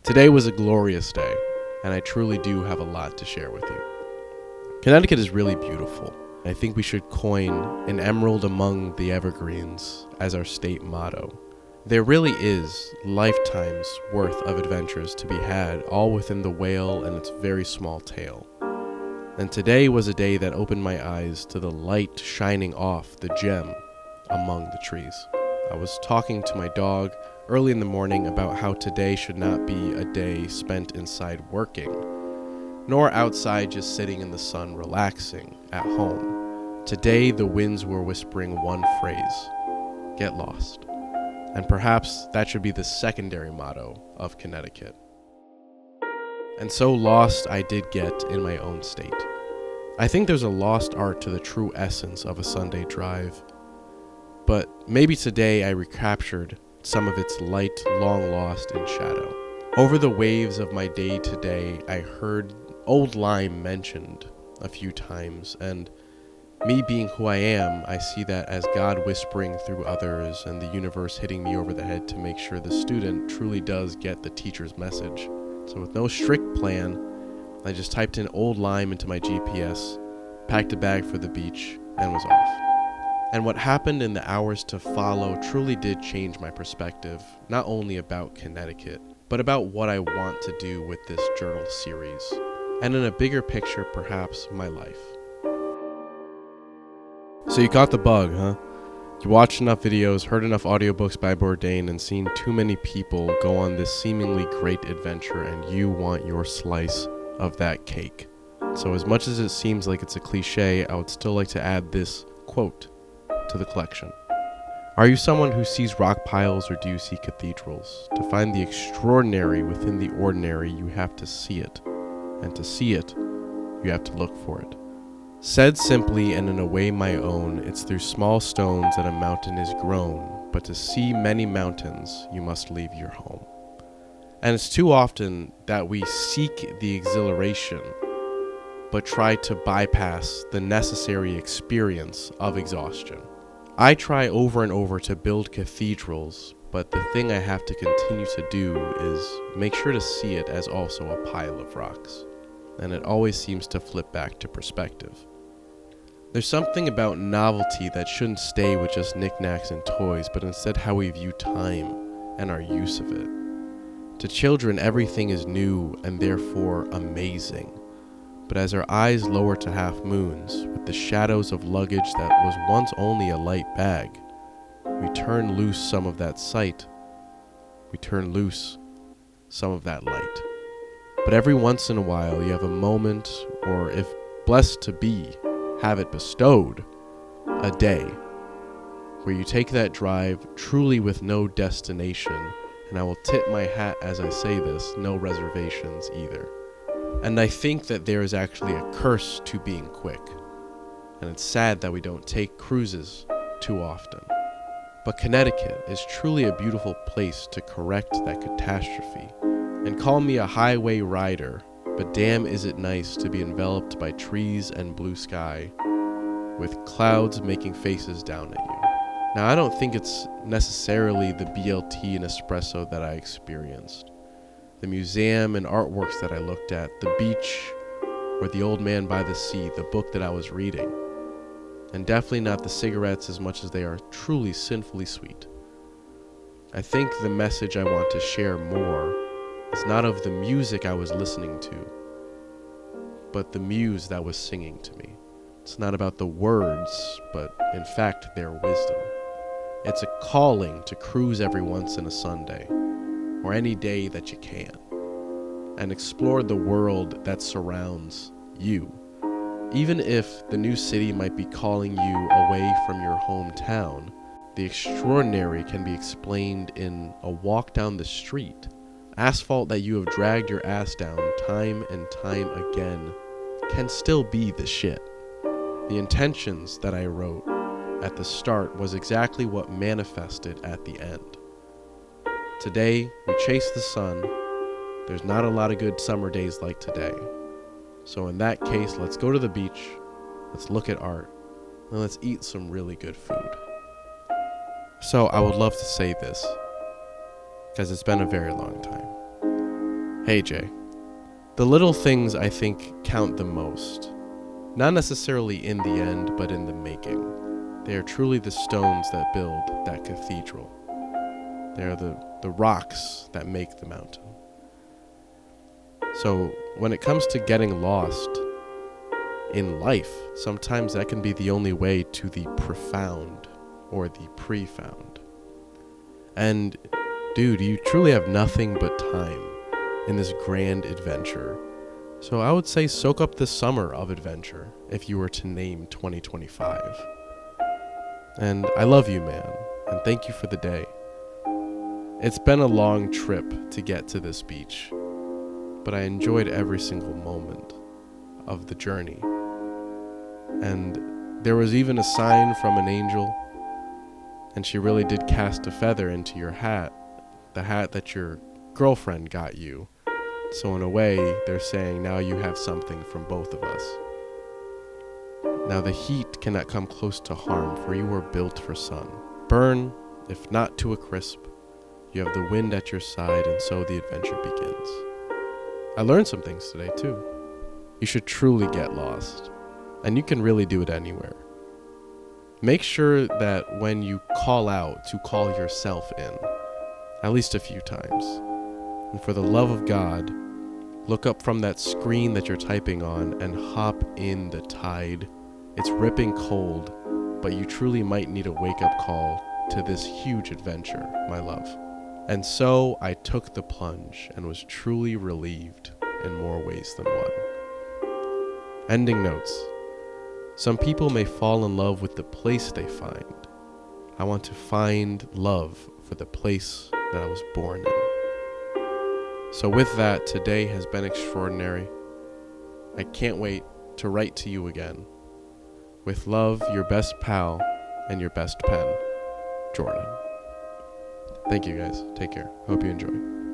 Today was a glorious day, and I truly do have a lot to share with you. Connecticut is really beautiful. I think we should coin an emerald among the evergreens as our state motto. There really is lifetimes worth of adventures to be had, all within the whale and its very small tail. And today was a day that opened my eyes to the light shining off the gem among the trees. I was talking to my dog early in the morning about how today should not be a day spent inside working, nor outside just sitting in the sun relaxing at home. Today the winds were whispering one phrase: get lost. And perhaps that should be the secondary motto of Connecticut. And so lost I did get in my own state. I think there's a lost art to the true essence of a Sunday drive. But maybe today I recaptured some of its light long lost in shadow. Over the waves of my day today, I heard Old Lyme mentioned a few times, and me being who I am, I see that as God whispering through others and the universe hitting me over the head to make sure the student truly does get the teacher's message. So with no strict plan, I just typed in Old Lyme into my GPS, packed a bag for the beach, and was off. And what happened in the hours to follow truly did change my perspective, not only about Connecticut, but about what I want to do with this journal series, and in a bigger picture, perhaps, my life. So you caught the bug, huh? You watched enough videos, heard enough audiobooks by Bourdain, and seen too many people go on this seemingly great adventure, and you want your slice of that cake. So as much as it seems like it's a cliche, I would still like to add this quote to the collection. Are you someone who sees rock piles, or do you see cathedrals? To find the extraordinary within the ordinary, you have to see it. And to see it, you have to look for it. Said simply and in a way my own, it's through small stones that a mountain is grown, but to see many mountains, you must leave your home. And it's too often that we seek the exhilaration, but try to bypass the necessary experience of exhaustion. I try over and over to build cathedrals, but the thing I have to continue to do is make sure to see it as also a pile of rocks. And it always seems to flip back to perspective. There's something about novelty that shouldn't stay with just knickknacks and toys, but instead how we view time and our use of it. To children, everything is new and therefore amazing. But as our eyes lower to half moons, with the shadows of luggage that was once only a light bag, we turn loose some of that sight. We turn loose some of that light. But every once in a while, you have a moment, or if blessed to be, have it bestowed, a day, where you take that drive truly with no destination, and I will tip my hat as I say this, no reservations either. And I think that there is actually a curse to being quick. And it's sad that we don't take cruises too often. But Connecticut is truly a beautiful place to correct that catastrophe. And call me a highway rider, but damn is it nice to be enveloped by trees and blue sky, with clouds making faces down at you. Now I don't think it's necessarily the BLT and espresso that I experienced. The museum and artworks that I looked at, the beach, or the old man by the sea, the book that I was reading. And definitely not the cigarettes as much as they are truly sinfully sweet. I think the message I want to share more is not of the music I was listening to, but the muse that was singing to me. It's not about the words, but in fact their wisdom. It's a calling to cruise every once in a Sunday, or any day that you can, and explore the world that surrounds you. Even if the new city might be calling you away from your hometown, the extraordinary can be explained in a walk down the street. Asphalt that you have dragged your ass down time and time again can still be the shit. The intentions that I wrote at the start was exactly what manifested at the end. Today, we chase the sun. There's not a lot of good summer days like today. So in that case, let's go to the beach, let's look at art, and let's eat some really good food. So I would love to say this, because it's been a very long time. Hey Jay, the little things I think count the most. Not necessarily in the end, but in the making. They are truly the stones that build that cathedral. They are the rocks that make the mountain. So when it comes to getting lost in life, sometimes that can be the only way to the profound or the pre-found. And dude, you truly have nothing but time in this grand adventure. So I would say soak up this summer of adventure if you were to name 2025. And I love you, man, and thank you for the day. It's been a long trip to get to this beach, but I enjoyed every single moment of the journey. And there was even a sign from an angel, and she really did cast a feather into your hat, the hat that your girlfriend got you. So in a way, they're saying now you have something from both of us. Now the heat cannot come close to harm, for you were built for sun. Burn, if not to a crisp. You have the wind at your side, and so the adventure begins. I learned some things today too. You should truly get lost, and you can really do it anywhere. Make sure that when you call out, to call yourself in, at least a few times. And for the love of God, look up from that screen that you're typing on and hop in the tide. It's ripping cold, but you truly might need a wake-up call to this huge adventure, my love. And so I took the plunge and was truly relieved in more ways than one. Ending notes. Some people may fall in love with the place they find. I want to find love for the place that I was born in. So with that, today has been extraordinary. I can't wait to write to you again. With love, your best pal and your best pen, Jordan. Thank you guys. Take care. Hope you enjoy.